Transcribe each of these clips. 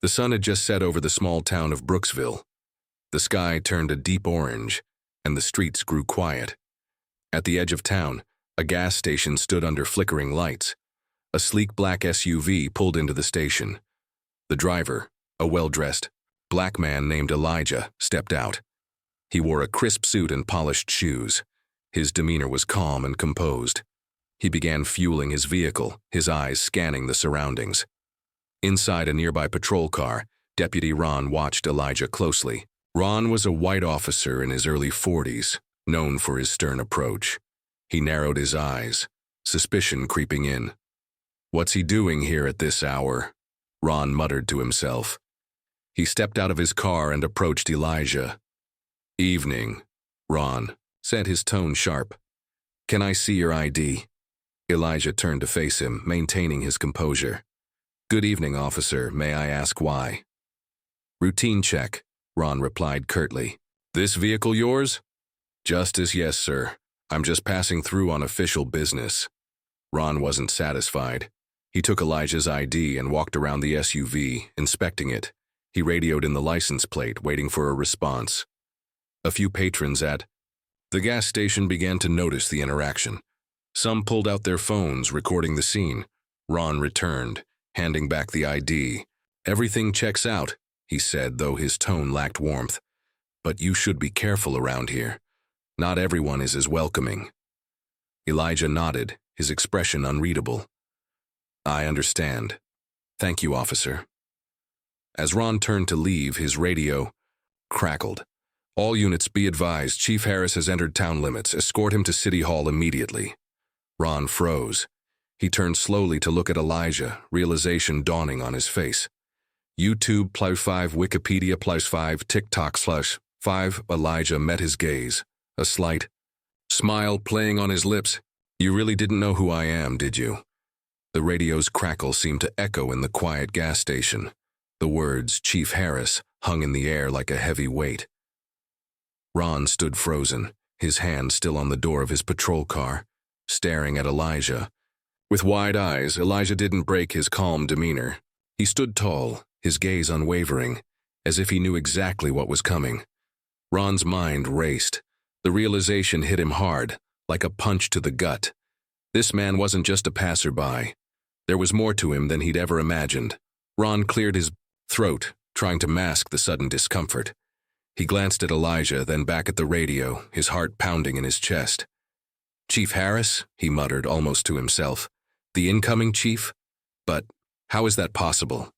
The sun had just set over the small town of Brooksville. The sky turned a deep orange, and the streets grew quiet. At the edge of town, a gas station stood under flickering lights. A sleek black SUV pulled into the station. The driver, a well-dressed, black man named Elijah, stepped out. He wore a crisp suit and polished shoes. His demeanor was calm and composed. He began fueling his vehicle, his eyes scanning the surroundings. Inside a nearby patrol car, Deputy Ron watched Elijah closely. Ron was a white officer in his early 40s, known for his stern approach. He narrowed his eyes, suspicion creeping in. "What's he doing here at this hour?" Ron muttered to himself. He stepped out of his car and approached Elijah. "Evening," Ron said, his tone sharp. "Can I see your ID?" Elijah turned to face him, maintaining his composure. "Good evening, officer. May I ask why?" "Routine check," Ron replied curtly. "This vehicle yours?" "Justice, yes, sir. I'm just passing through on official business." Ron wasn't satisfied. He took Elijah's ID and walked around the SUV, inspecting it. He radioed in the license plate, waiting for a response. A few patrons at the gas station began to notice the interaction. Some pulled out their phones, recording the scene. Ron returned, handing back the ID. "Everything checks out," he said, though his tone lacked warmth. "But you should be careful around here. Not everyone is as welcoming." Elijah nodded, his expression unreadable. "I understand. Thank you, officer." As Ron turned to leave, his radio crackled. "All units be advised, Chief Harris has entered town limits. Escort him to City Hall immediately." Ron froze. He turned slowly to look at Elijah, realization dawning on his face. YouTube +5, Wikipedia +5, TikTok /5. Elijah met his gaze, a slight smile playing on his lips. "You really didn't know who I am, did you?" The radio's crackle seemed to echo in the quiet gas station. The words, Chief Harris, hung in the air like a heavy weight. Ron stood frozen, his hand still on the door of his patrol car, staring at Elijah. With wide eyes, Elijah didn't break his calm demeanor. He stood tall, his gaze unwavering, as if he knew exactly what was coming. Ron's mind raced. The realization hit him hard, like a punch to the gut. This man wasn't just a passerby. There was more to him than he'd ever imagined. Ron cleared his throat, trying to mask the sudden discomfort. He glanced at Elijah, then back at the radio, his heart pounding in his chest. "Chief Harris?" he muttered, almost to himself. "The incoming chief? But how is that possible?"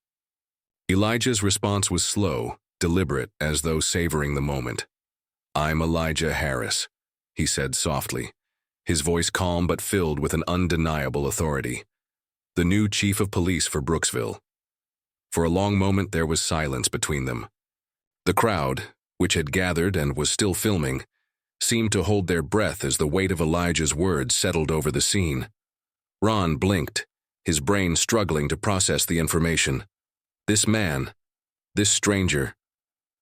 Elijah's response was slow, deliberate, as though savoring the moment. "I'm Elijah Harris," he said softly, his voice calm but filled with an undeniable authority. "The new chief of police for Brooksville." For a long moment there was silence between them. The crowd, which had gathered and was still filming, seemed to hold their breath as the weight of Elijah's words settled over the scene. Ron blinked, his brain struggling to process the information. This man, this stranger,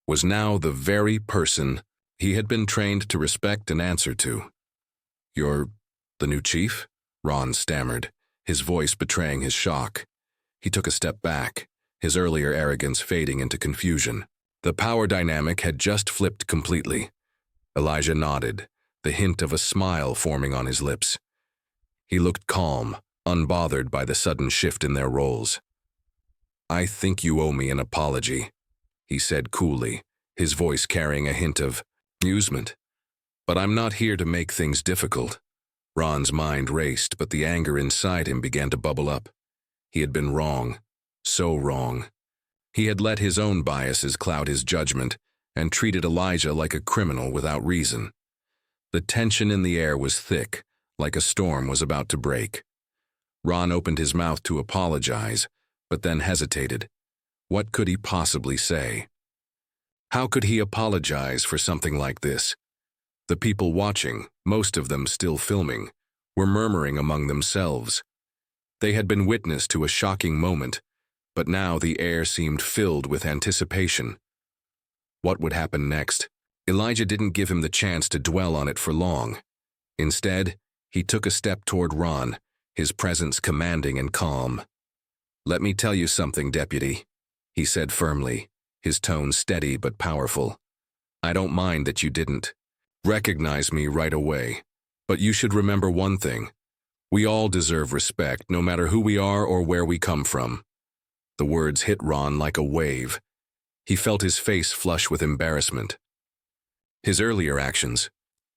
was now the very person he had been trained to respect and answer to. "You're the new chief?" Ron stammered, his voice betraying his shock. He took a step back, his earlier arrogance fading into confusion. The power dynamic had just flipped completely. Elijah nodded, the hint of a smile forming on his lips. He looked calm, unbothered by the sudden shift in their roles. "I think you owe me an apology," he said coolly, his voice carrying a hint of amusement. "But I'm not here to make things difficult." Ron's mind raced, but the anger inside him began to bubble up. He had been wrong. So wrong. He had let his own biases cloud his judgment and treated Elijah like a criminal without reason. The tension in the air was thick, like a storm was about to break. Ron opened his mouth to apologize, but then hesitated. What could he possibly say? How could he apologize for something like this? The people watching, most of them still filming, were murmuring among themselves. They had been witness to a shocking moment, but now the air seemed filled with anticipation. What would happen next? Elijah didn't give him the chance to dwell on it for long. Instead, he took a step toward Ron, his presence commanding and calm. "Let me tell you something, Deputy," he said firmly, his tone steady but powerful. "I don't mind that you didn't recognize me right away, but you should remember one thing. We all deserve respect, no matter who we are or where we come from." The words hit Ron like a wave. He felt his face flush with embarrassment. His earlier actions,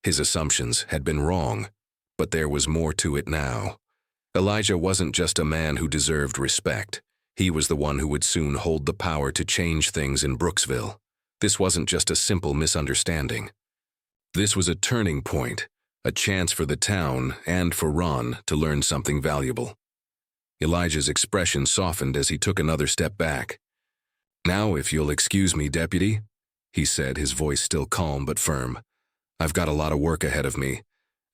his assumptions, had been wrong, but there was more to it now. Elijah wasn't just a man who deserved respect. He was the one who would soon hold the power to change things in Brooksville. This wasn't just a simple misunderstanding. This was a turning point, a chance for the town and for Ron to learn something valuable. Elijah's expression softened as he took another step back. "Now, if you'll excuse me, Deputy," he said, his voice still calm but firm. "I've got a lot of work ahead of me,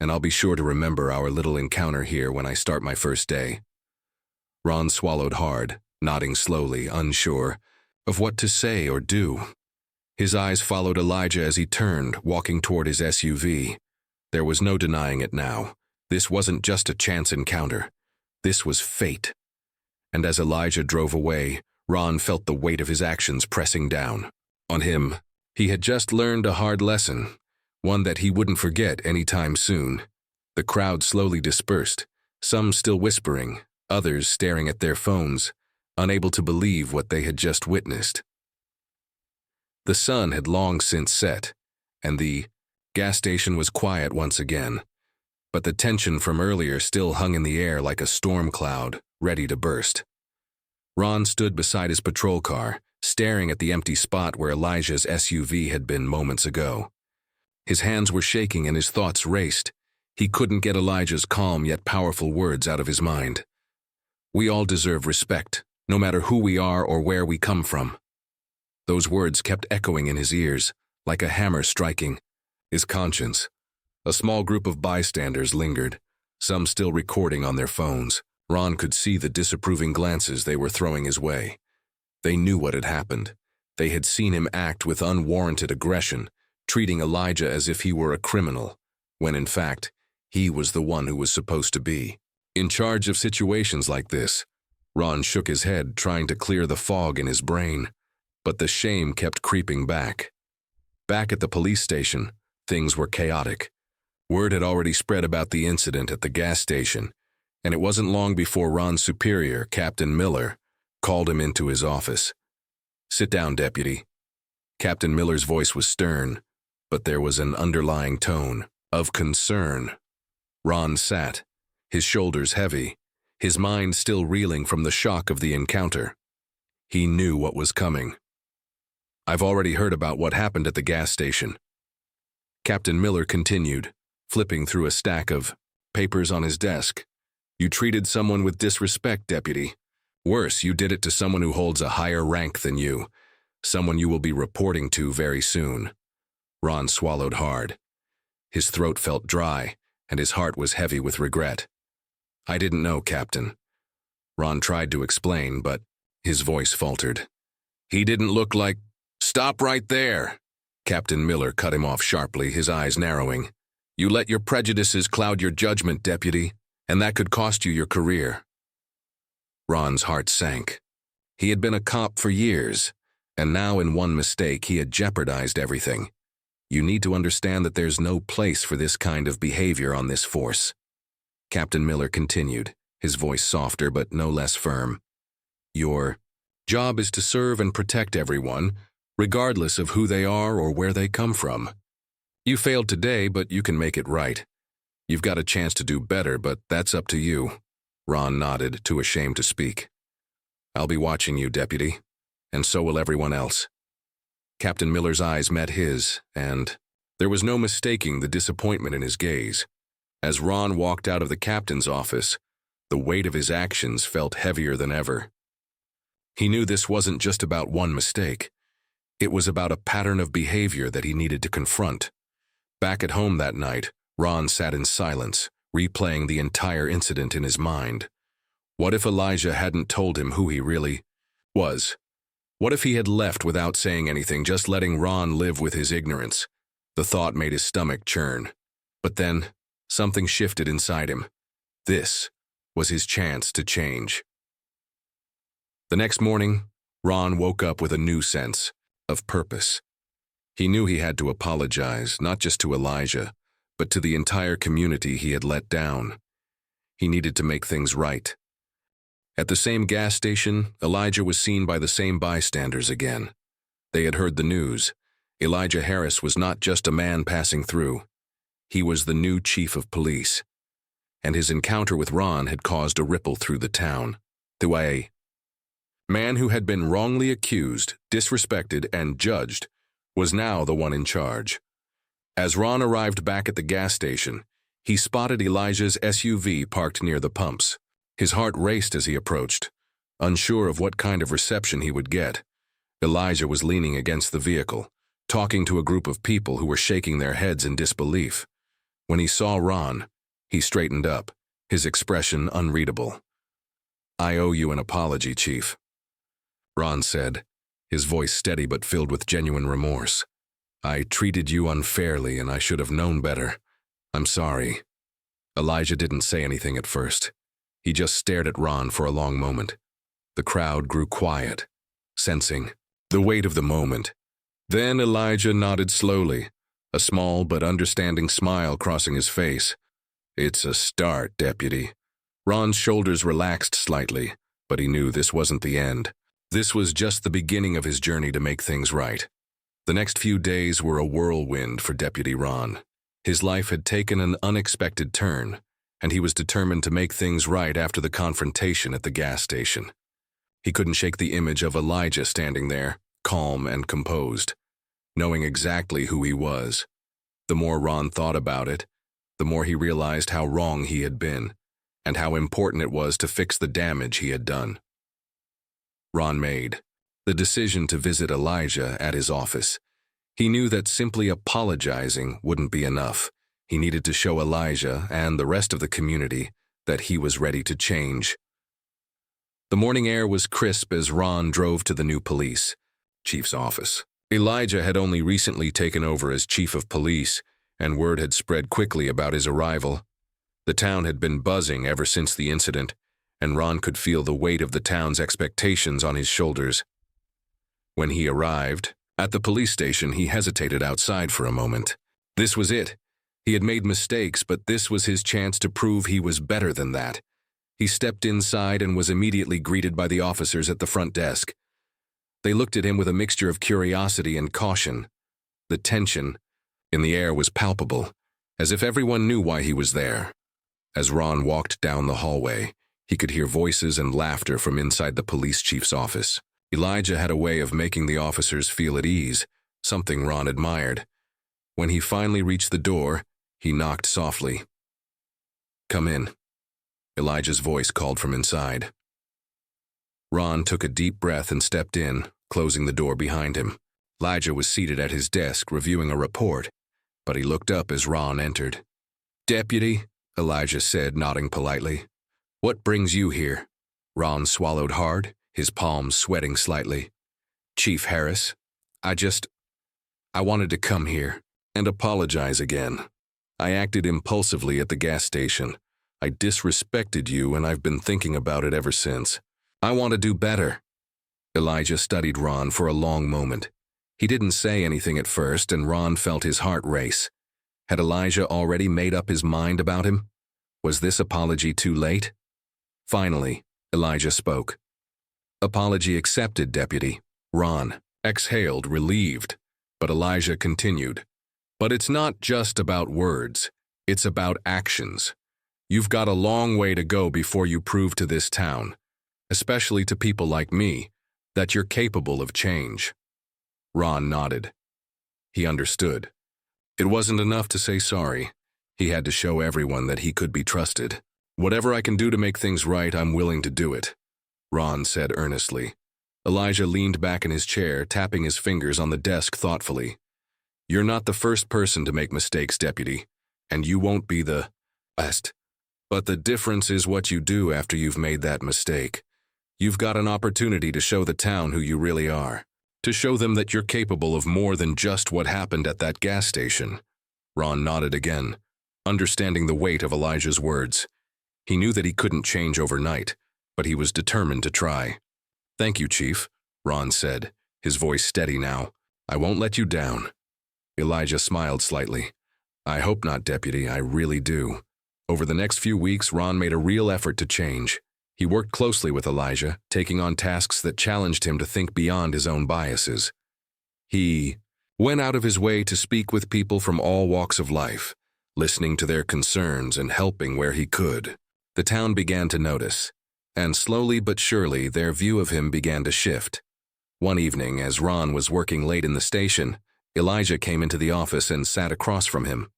and I'll be sure to remember our little encounter here when I start my first day." Ron swallowed hard, nodding slowly, unsure of what to say or do. His eyes followed Elijah as he turned, walking toward his SUV. There was no denying it now. This wasn't just a chance encounter. This was fate. And as Elijah drove away, Ron felt the weight of his actions pressing down on him. He had just learned a hard lesson, one that he wouldn't forget anytime soon. The crowd slowly dispersed, some still whispering, others staring at their phones, unable to believe what they had just witnessed. The sun had long since set, and the gas station was quiet once again, but the tension from earlier still hung in the air like a storm cloud, ready to burst. Ron stood beside his patrol car, staring at the empty spot where Elijah's SUV had been moments ago. His hands were shaking and his thoughts raced. He couldn't get Elijah's calm yet powerful words out of his mind. "We all deserve respect, no matter who we are or where we come from." Those words kept echoing in his ears, like a hammer striking his conscience. A small group of bystanders lingered, some still recording on their phones. Ron could see the disapproving glances they were throwing his way. They knew what had happened. They had seen him act with unwarranted aggression, treating Elijah as if he were a criminal, when in fact, he was the one who was supposed to be in charge of situations like this. Ron shook his head, trying to clear the fog in his brain, but the shame kept creeping back. Back at the police station, things were chaotic. Word had already spread about the incident at the gas station, and it wasn't long before Ron's superior, Captain Miller, called him into his office. "Sit down, Deputy." Captain Miller's voice was stern, but there was an underlying tone of concern. Ron sat, his shoulders heavy, his mind still reeling from the shock of the encounter. He knew what was coming. "I've already heard about what happened at the gas station." Captain Miller continued, flipping through a stack of papers on his desk. "You treated someone with disrespect, Deputy. Worse, you did it to someone who holds a higher rank than you, someone you will be reporting to very soon." Ron swallowed hard. His throat felt dry, and his heart was heavy with regret. "I didn't know, Captain." Ron tried to explain, but his voice faltered. "He didn't look like—" "Stop right there!" Captain Miller cut him off sharply, his eyes narrowing. "You let your prejudices cloud your judgment, Deputy, and that could cost you your career." Ron's heart sank. He had been a cop for years, and now in one mistake he had jeopardized everything. "You need to understand that there's no place for this kind of behavior on this force." Captain Miller continued, his voice softer but no less firm. "Your job is to serve and protect everyone, regardless of who they are or where they come from. You failed today, but you can make it right. You've got a chance to do better, but that's up to you." Ron nodded, too ashamed to speak. "I'll be watching you, Deputy, and so will everyone else." Captain Miller's eyes met his, and there was no mistaking the disappointment in his gaze. As Ron walked out of the captain's office, the weight of his actions felt heavier than ever. He knew this wasn't just about one mistake. It was about a pattern of behavior that he needed to confront. Back at home that night, Ron sat in silence, replaying the entire incident in his mind. What if Elijah hadn't told him who he really was? What if he had left without saying anything, just letting Ron live with his ignorance? The thought made his stomach churn. But then, something shifted inside him. This was his chance to change. The next morning, Ron woke up with a new sense of purpose. He knew he had to apologize, not just to Elijah, but to the entire community he had let down. He needed to make things right. At the same gas station, Elijah was seen by the same bystanders again. They had heard the news. Elijah Harris was not just a man passing through. He was the new chief of police. And his encounter with Ron had caused a ripple through the town. The man who had been wrongly accused, disrespected, and judged was now the one in charge. As Ron arrived back at the gas station, he spotted Elijah's SUV parked near the pumps. His heart raced as he approached, unsure of what kind of reception he would get. Elijah was leaning against the vehicle, talking to a group of people who were shaking their heads in disbelief. When he saw Ron, he straightened up, his expression unreadable. "I owe you an apology, Chief," Ron said, his voice steady but filled with genuine remorse. "I treated you unfairly and I should have known better. I'm sorry." Elijah didn't say anything at first. He just stared at Ron for a long moment. The crowd grew quiet, sensing the weight of the moment. Then Elijah nodded slowly, a small but understanding smile crossing his face. "It's a start, Deputy." Ron's shoulders relaxed slightly, but he knew this wasn't the end. This was just the beginning of his journey to make things right. The next few days were a whirlwind for Deputy Ron. His life had taken an unexpected turn, and he was determined to make things right after the confrontation at the gas station. He couldn't shake the image of Elijah standing there, calm and composed, knowing exactly who he was. The more Ron thought about it, the more he realized how wrong he had been, and how important it was to fix the damage he had done. Ron made the decision to visit Elijah at his office. He knew that simply apologizing wouldn't be enough. He needed to show Elijah and the rest of the community that he was ready to change. The morning air was crisp as Ron drove to the new police chief's office. Elijah had only recently taken over as chief of police, and word had spread quickly about his arrival. The town had been buzzing ever since the incident, and Ron could feel the weight of the town's expectations on his shoulders. When he arrived at the police station, he hesitated outside for a moment. This was it. He had made mistakes, but this was his chance to prove he was better than that. He stepped inside and was immediately greeted by the officers at the front desk. They looked at him with a mixture of curiosity and caution. The tension in the air was palpable, as if everyone knew why he was there. As Ron walked down the hallway, he could hear voices and laughter from inside the police chief's office. Elijah had a way of making the officers feel at ease, something Ron admired. When he finally reached the door, he knocked softly. "Come in," Elijah's voice called from inside. Ron took a deep breath and stepped in, closing the door behind him. Elijah was seated at his desk reviewing a report, but he looked up as Ron entered. "Deputy," Elijah said, nodding politely. "What brings you here?" Ron swallowed hard, his palms sweating slightly. "Chief Harris, I wanted to come here and apologize again. I acted impulsively at the gas station. I disrespected you, and I've been thinking about it ever since. I want to do better." Elijah studied Ron for a long moment. He didn't say anything at first, and Ron felt his heart race. Had Elijah already made up his mind about him? Was this apology too late? Finally, Elijah spoke. "Apology accepted, Deputy." Ron exhaled, relieved, but Elijah continued. "But it's not just about words, it's about actions. You've got a long way to go before you prove to this town, especially to people like me, that you're capable of change." Ron nodded. He understood. It wasn't enough to say sorry. He had to show everyone that he could be trusted. "Whatever I can do to make things right, I'm willing to do it," Ron said earnestly. Elijah leaned back in his chair, tapping his fingers on the desk thoughtfully. "You're not the first person to make mistakes, Deputy, and you won't be the last. But the difference is what you do after you've made that mistake. You've got an opportunity to show the town who you really are, to show them that you're capable of more than just what happened at that gas station." Ron nodded again, understanding the weight of Elijah's words. He knew that he couldn't change overnight, but he was determined to try. "Thank you, Chief," Ron said, his voice steady now. "I won't let you down." Elijah smiled slightly. "I hope not, Deputy, I really do." Over the next few weeks, Ron made a real effort to change. He worked closely with Elijah, taking on tasks that challenged him to think beyond his own biases. He went out of his way to speak with people from all walks of life, listening to their concerns and helping where he could. The town began to notice, and slowly but surely their view of him began to shift. One evening, as Ron was working late in the station, Elijah came into the office and sat across from him.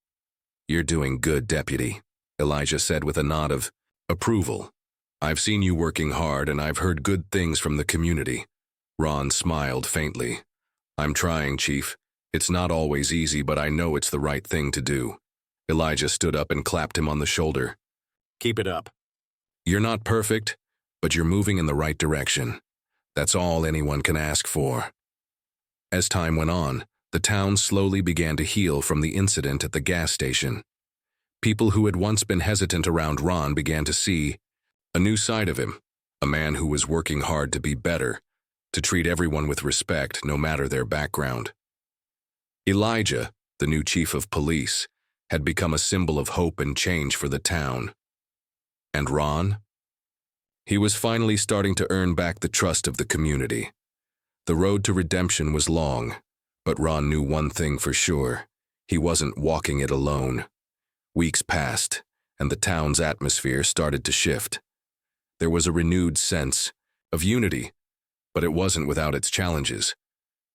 "You're doing good, Deputy," Elijah said with a nod of approval. "I've seen you working hard and I've heard good things from the community." Ron smiled faintly. "I'm trying, Chief. It's not always easy, but I know it's the right thing to do." Elijah stood up and clapped him on the shoulder. "Keep it up." "You're not perfect, but you're moving in the right direction. That's all anyone can ask for." As time went on, the town slowly began to heal from the incident at the gas station. People who had once been hesitant around Ron began to see a new side of him, a man who was working hard to be better, to treat everyone with respect no matter their background. Elijah, the new chief of police, had become a symbol of hope and change for the town. And Ron? He was finally starting to earn back the trust of the community. The road to redemption was long, but Ron knew one thing for sure: he wasn't walking it alone. Weeks passed, and the town's atmosphere started to shift. There was a renewed sense of unity, but it wasn't without its challenges.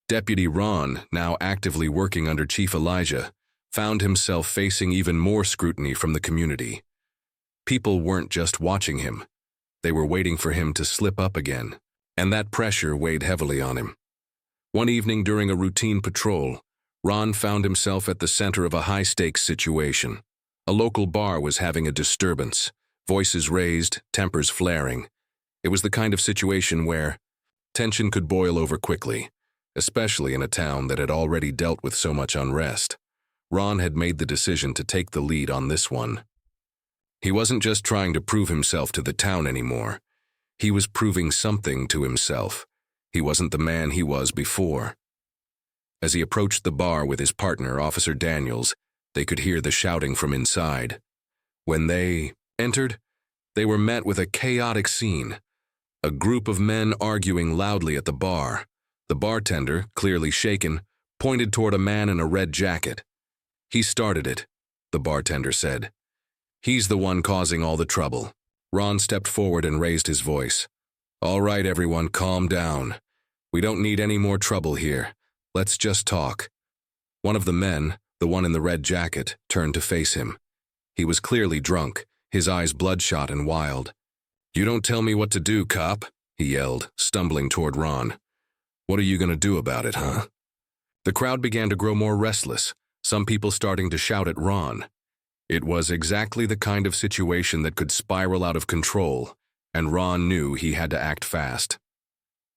Deputy Ron, now actively working under Chief Elijah, found himself facing even more scrutiny from the community. People weren't just watching him, they were waiting for him to slip up again, and that pressure weighed heavily on him. One evening during a routine patrol, Ron found himself at the center of a high-stakes situation. A local bar was having a disturbance, voices raised, tempers flaring. It was the kind of situation where tension could boil over quickly, especially in a town that had already dealt with so much unrest. Ron had made the decision to take the lead on this one. He wasn't just trying to prove himself to the town anymore. He was proving something to himself. He wasn't the man he was before. As he approached the bar with his partner, Officer Daniels, they could hear the shouting from inside. When they entered, they were met with a chaotic scene. A group of men arguing loudly at the bar. The bartender, clearly shaken, pointed toward a man in a red jacket. "He started it," the bartender said. "He's the one causing all the trouble." Ron stepped forward and raised his voice. "All right, everyone, calm down. We don't need any more trouble here. Let's just talk." One of the men, the one in the red jacket, turned to face him. He was clearly drunk, his eyes bloodshot and wild. "You don't tell me what to do, cop," he yelled, stumbling toward Ron. "What are you going to do about it, huh?" The crowd began to grow more restless, some people starting to shout at Ron. It was exactly the kind of situation that could spiral out of control, and Ron knew he had to act fast.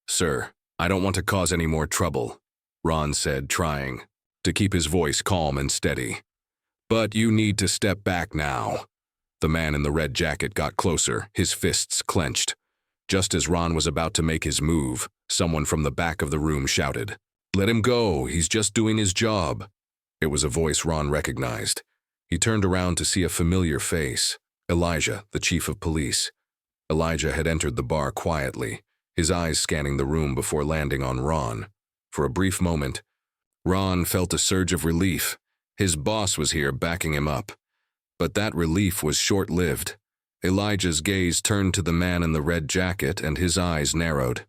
"Sir, I don't want to cause any more trouble," Ron said, trying to keep his voice calm and steady. "But you need to step back now." The man in the red jacket got closer, his fists clenched. Just as Ron was about to make his move, someone from the back of the room shouted, "Let him go, he's just doing his job." It was a voice Ron recognized. He turned around to see a familiar face, Elijah, the chief of police. Elijah had entered the bar quietly, his eyes scanning the room before landing on Ron. For a brief moment, Ron felt a surge of relief. His boss was here backing him up. But that relief was short-lived. Elijah's gaze turned to the man in the red jacket and his eyes narrowed.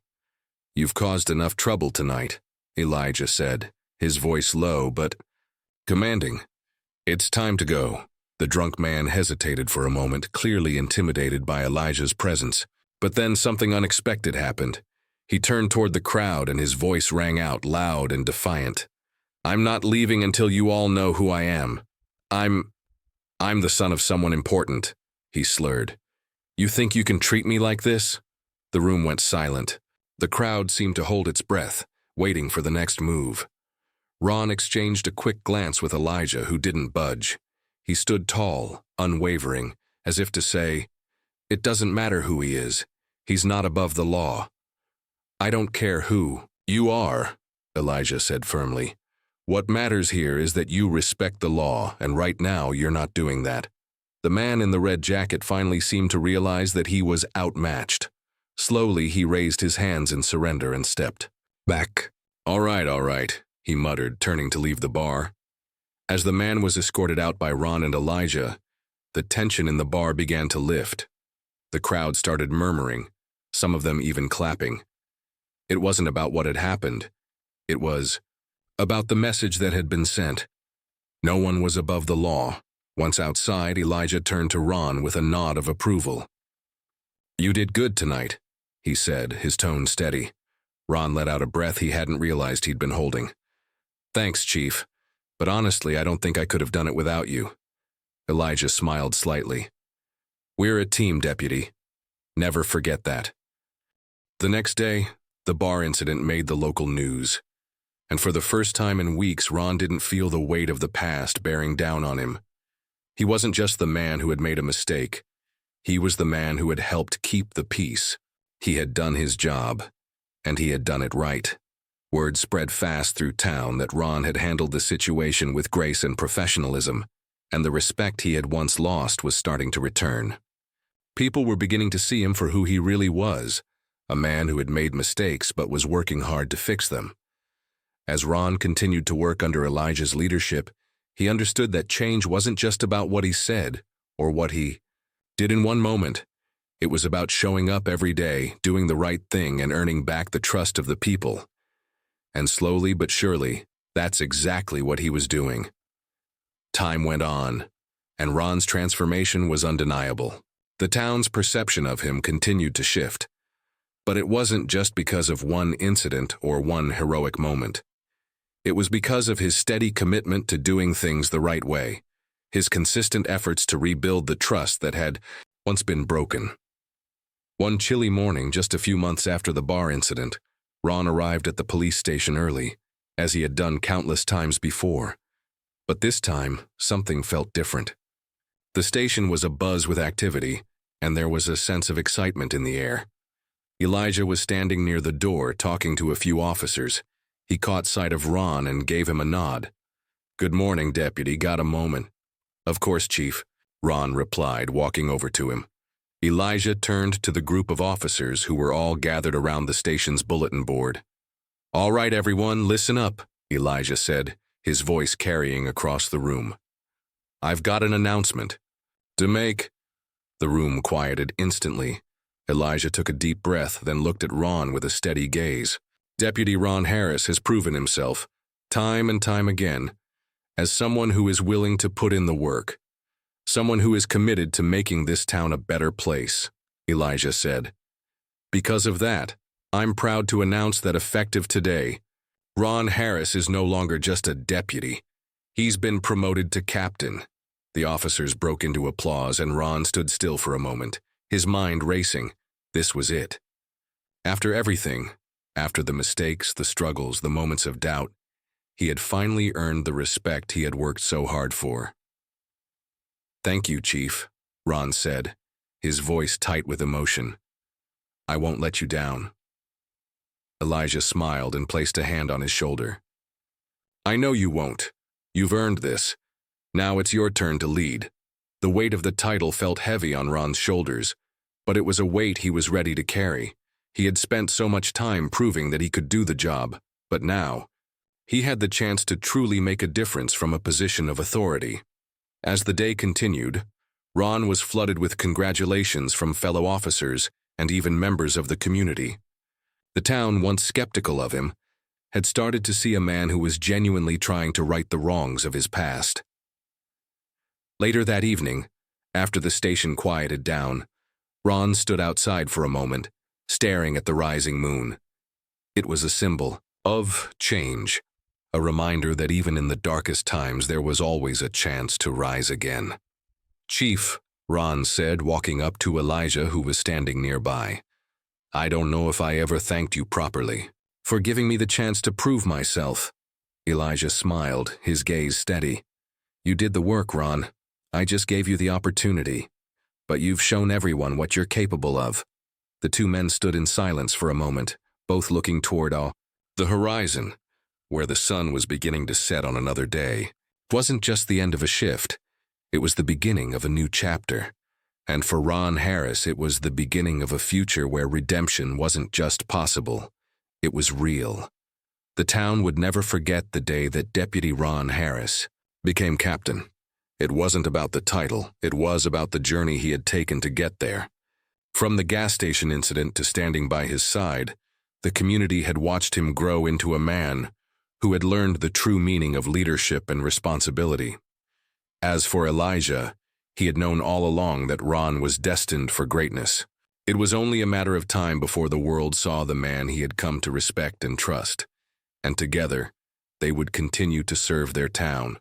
"You've caused enough trouble tonight," Elijah said, his voice low but commanding. "It's time to go." The drunk man hesitated for a moment, clearly intimidated by Elijah's presence. But then something unexpected happened. He turned toward the crowd and his voice rang out loud and defiant. "I'm not leaving until you all know who I am. I'm the son of someone important," he slurred. "You think you can treat me like this?" The room went silent. The crowd seemed to hold its breath, waiting for the next move. Ron exchanged a quick glance with Elijah, who didn't budge. He stood tall, unwavering, as if to say, "It doesn't matter who he is. He's not above the law." I don't care who you are, Elijah said firmly. What matters here is that you respect the law, and right now you're not doing that. The man in the red jacket finally seemed to realize that he was outmatched. Slowly, he raised his hands in surrender and stepped back. All right, he muttered, turning to leave the bar. As the man was escorted out by Ron and Elijah, the tension in the bar began to lift. The crowd started murmuring, some of them even clapping. It wasn't about what had happened. It was about the message that had been sent. No one was above the law. Once outside, Elijah turned to Ron with a nod of approval. You did good tonight, he said, his tone steady. Ron let out a breath he hadn't realized he'd been holding. Thanks, Chief, but honestly, I don't think I could have done it without you. Elijah smiled slightly. We're a team, Deputy. Never forget that. The next day, the bar incident made the local news. And for the first time in weeks, Ron didn't feel the weight of the past bearing down on him. He wasn't just the man who had made a mistake. He was the man who had helped keep the peace. He had done his job, and he had done it right. Word spread fast through town that Ron had handled the situation with grace and professionalism, and the respect he had once lost was starting to return. People were beginning to see him for who he really was, a man who had made mistakes but was working hard to fix them. As Ron continued to work under Elijah's leadership, he understood that change wasn't just about what he said or what he did in one moment. It was about showing up every day, doing the right thing, and earning back the trust of the people. And slowly but surely, that's exactly what he was doing. Time went on, and Ron's transformation was undeniable. The town's perception of him continued to shift. But it wasn't just because of one incident or one heroic moment. It was because of his steady commitment to doing things the right way, his consistent efforts to rebuild the trust that had once been broken. One chilly morning, just a few months after the bar incident, Ron arrived at the police station early, as he had done countless times before. But this time, something felt different. The station was abuzz with activity, and there was a sense of excitement in the air. Elijah was standing near the door talking to a few officers. He caught sight of Ron and gave him a nod. Good morning, Deputy. Got a moment? Of course, Chief, Ron replied, walking over to him. Elijah turned to the group of officers who were all gathered around the station's bulletin board. All right, everyone, listen up, Elijah said, his voice carrying across the room. I've got an announcement to make. The room quieted instantly. Elijah took a deep breath, then looked at Ron with a steady gaze. Deputy Ron Harris has proven himself, time and time again, as someone who is willing to put in the work. Someone who is committed to making this town a better place, Elijah said. Because of that, I'm proud to announce that effective today, Ron Harris is no longer just a deputy. He's been promoted to captain. The officers broke into applause and Ron stood still for a moment, his mind racing. This was it. After everything, after the mistakes, the struggles, the moments of doubt, he had finally earned the respect he had worked so hard for. Thank you, Chief, Ron said, his voice tight with emotion. I won't let you down. Elijah smiled and placed a hand on his shoulder. I know you won't. You've earned this. Now it's your turn to lead. The weight of the title felt heavy on Ron's shoulders, but it was a weight he was ready to carry. He had spent so much time proving that he could do the job, but now, he had the chance to truly make a difference from a position of authority. As the day continued, Ron was flooded with congratulations from fellow officers and even members of the community. The town, once skeptical of him, had started to see a man who was genuinely trying to right the wrongs of his past. Later that evening, after the station quieted down, Ron stood outside for a moment, staring at the rising moon. It was a symbol of change, a reminder that even in the darkest times there was always a chance to rise again. Chief, Ron said, walking up to Elijah, who was standing nearby. I don't know if I ever thanked you properly for giving me the chance to prove myself. Elijah smiled, his gaze steady. You did the work, Ron. I just gave you the opportunity. But you've shown everyone what you're capable of. The two men stood in silence for a moment, both looking toward the horizon, where the sun was beginning to set on another day. It wasn't just the end of a shift, it was the beginning of a new chapter. And for Ron Harris, it was the beginning of a future where redemption wasn't just possible, it was real. The town would never forget the day that Deputy Ron Harris became captain. It wasn't about the title, it was about the journey he had taken to get there. From the gas station incident to standing by his side, the community had watched him grow into a man who had learned the true meaning of leadership and responsibility. As for Elijah, he had known all along that Ron was destined for greatness. It was only a matter of time before the world saw the man he had come to respect and trust, and together, they would continue to serve their town,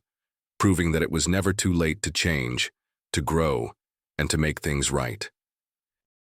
proving that it was never too late to change, to grow, and to make things right.